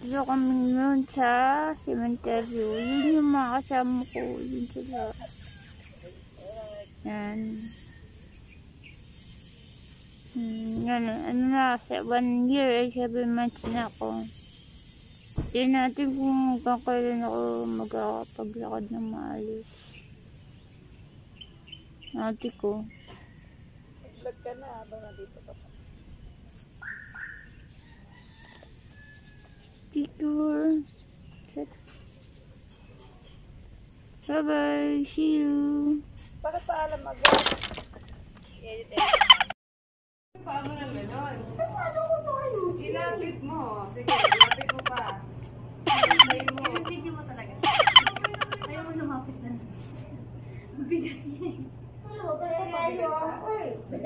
So kami nun sa cemetery. Yun yung mga kasama ko. Yun sila. Yan. Yan. Ano na kasi 1 year 7 months na ako. Tignan natin kung kailan ako magkakapaglakad ng maayos. Ate ko. Vlog ka na habang nandito ka pa. Picture. Bye bye. See you. Bakit paalam mag i-edit Paano na gano'n? Paano ko ba kayo? Ilapit mo. Sige, ilapit mo pa. Ilapit mo. Video mo talaga. Ayaw mo lumapit na. Mabigat niya.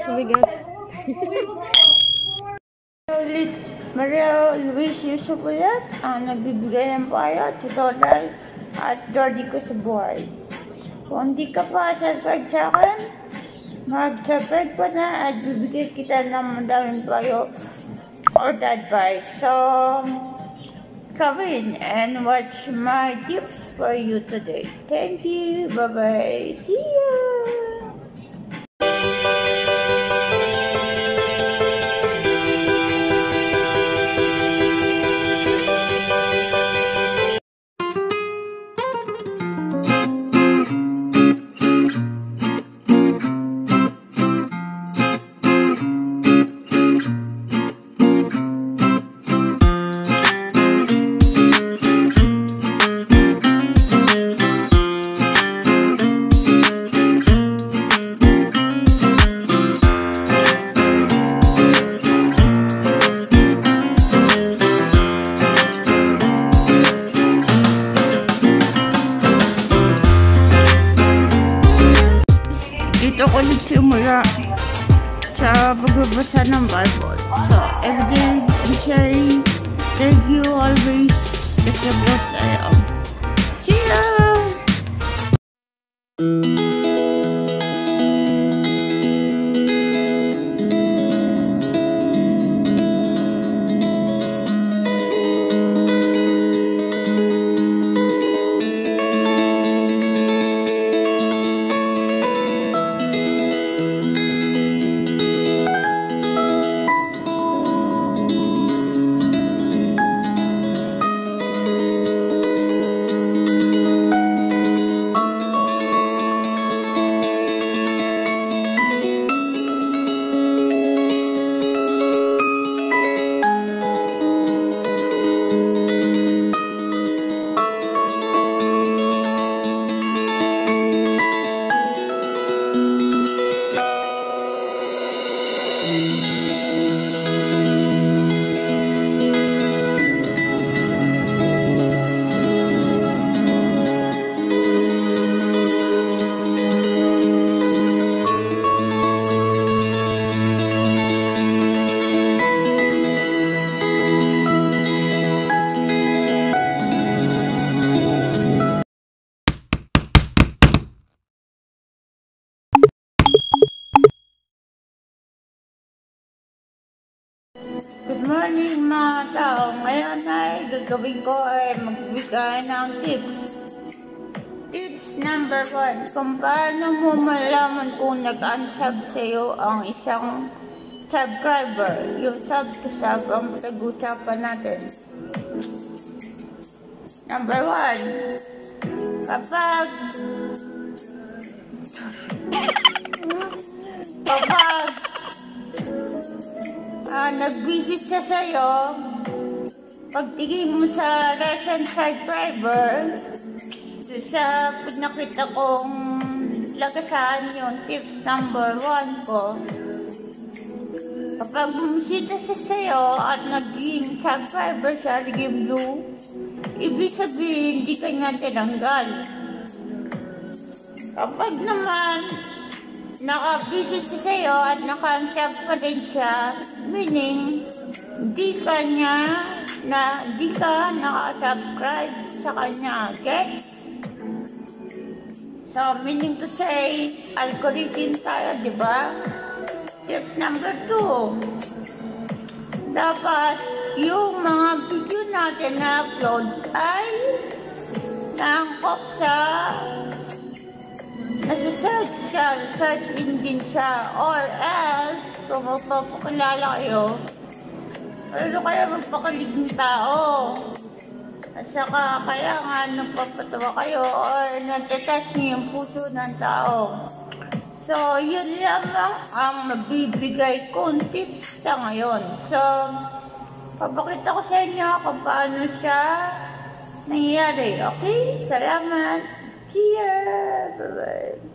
Mabigat. Ulit, Maria Luiz Yuzof ulit ang nagbibigay ng payo, tutorial at journey ko sa buhay. Kung hindi ka pa subscribe sa akin, mag-subscribe pa na at bibigay kita ng madaming payo or advice. So, come in and watch my tips for you today. Thank you. Bye-bye. See you. Dito ko nagsimula sa pagbabasa ng Bible. So, every day, thank you always. That's the best I am. See ya! Good morning mga tao. Ngayon ay gagawin ko ay magbigay ng tips. Tips number 1. Kung paano mo malaman kung nag-unsub sa'yo ang isang subscriber. Yung sub to sub ang pag-usapan natin. Number 1. Kapag nag-visit siya sa'yo, pagtingin mo sa recent subscriber, sa pinakita kong lagasan yung tips number 1 ko. Kapag bumisita siya sa'yo at naging subscriber siya, naging blue, ibig sabihin hindi ka niya tinanggal. Kapag naman naka-visit siya sa'yo at naka-unsub pa din siya, meaning di ka naka-subscribe sa kanya. Gets? So, meaning to say, algorithm tayo, di ba? Tip number 2. dapat yung mga video natin na upload ay naangkop sa nasa-search siya, search engine siya, or else kung magpapakilala kayo, ano kaya magpakaliging tao? At saka kaya nga nagpapatawa kayo or natatouch niyo yung puso ng tao. So, yun lamang ang mabibigay kong tips sa ngayon. So, papakita ko sa inyo kung paano siya nangyayari. Okay? Salamat! Cheers! Bye-bye!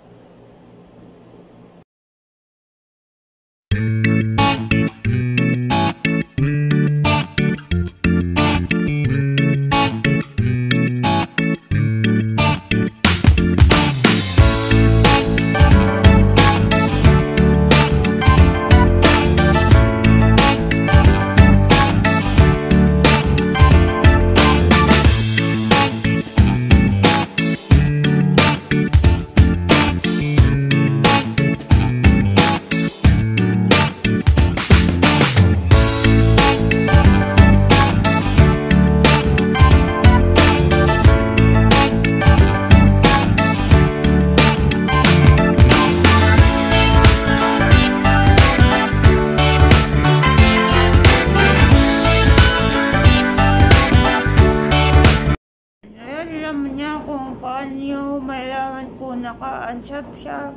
Alam niya kung paano malalaman kung naka-unsub siya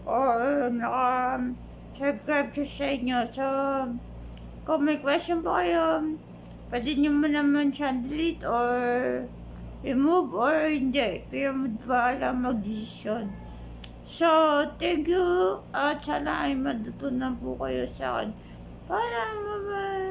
or naka-subscribe siya sa inyo. So, kung may question po kayo, pwede nyo mo naman siya delete or remove or hindi. Kaya magbahala mag-decision. So, thank you at sana ay matutunan po kayo sa akin. Bye!